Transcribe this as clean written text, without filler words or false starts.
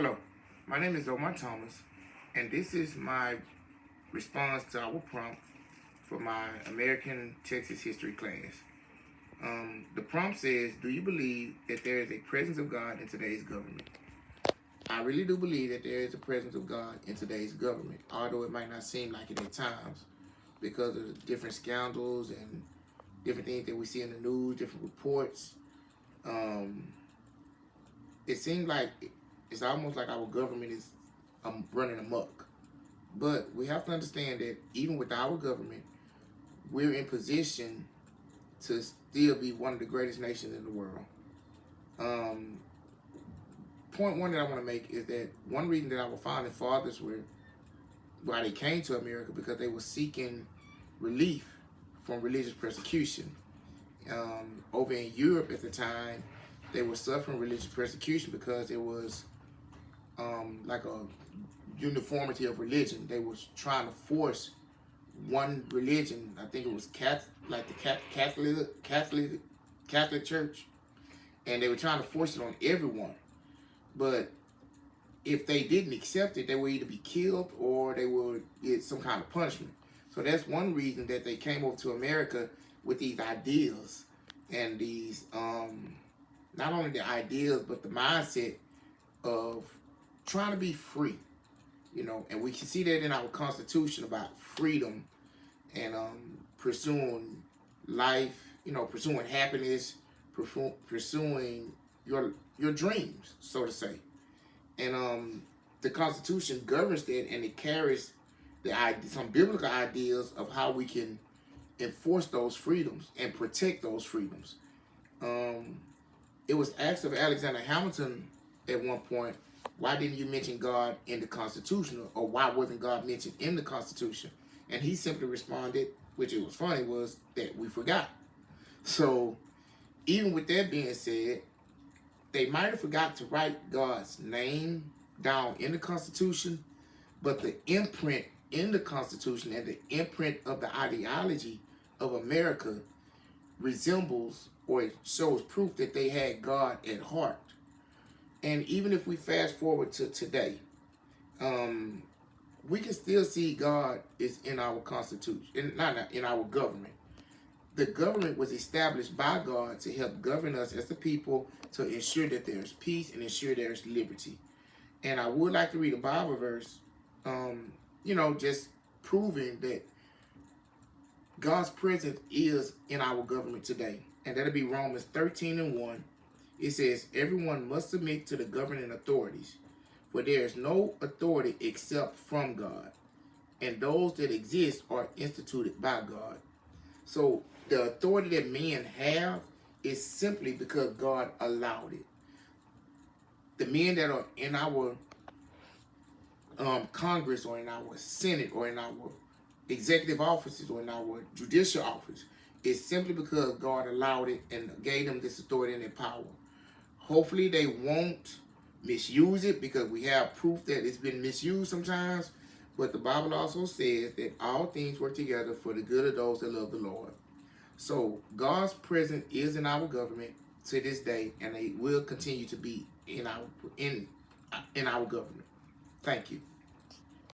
Hello, my name is Omar Thomas, and this is my response to our prompt for my American Texas history class. The prompt says, do you believe that there is a presence of God in today's government? I really do believe that there is a presence of God in today's government, although it might not seem like it at times because of the different scandals and different things that we see in the news, different reports. It seems like it's almost like our government is running amok. But we have to understand that even with our government, we're in position to still be one of the greatest nations in the world. Point one that I want to make is that one reason that our founding fathers were, why they came to America, because they were seeking relief from religious persecution. Over in Europe at the time, they were suffering religious persecution because it was like a uniformity of religion. They was trying to force one religion. I think it was the Catholic Church, and they were trying to force it on everyone. But if they didn't accept it, they would either be killed or they would get some kind of punishment. So that's one reason that they came over to America with these ideas and these not only the ideas but the mindset of trying to be free, and we can see that in our Constitution about freedom and pursuing life, pursuing happiness, pursuing your dreams, so to say. And the Constitution governs that, and it carries some biblical ideas of how we can enforce those freedoms and protect those freedoms. It was asked of Alexander Hamilton at one point, why didn't you mention God in the Constitution, or why wasn't God mentioned in the Constitution? And he simply responded, which it was funny, was that we forgot. So even with that being said, they might have forgot to write God's name down in the Constitution, but the imprint in the Constitution and the imprint of the ideology of America resembles, or it shows proof that they had God at heart. And even if we fast forward to today, we can still see God is in our Constitution, not in our government. The government was established by God to help govern us as the people, to ensure that there's peace and ensure there's liberty. And I would like to read a Bible verse, just proving that God's presence is in our government today. And that'll be Romans 13:1. It says, everyone must submit to the governing authorities, for there is no authority except from God, and those that exist are instituted by God. So the authority that men have is simply because God allowed it. The men that are in our Congress, or in our Senate, or in our executive offices, or in our judicial office, is simply because God allowed it and gave them this authority and that power. Hopefully they won't misuse it, because we have proof that it's been misused sometimes. But the Bible also says that all things work together for the good of those that love the Lord. So God's presence is in our government to this day, and it will continue to be in our government. Thank you.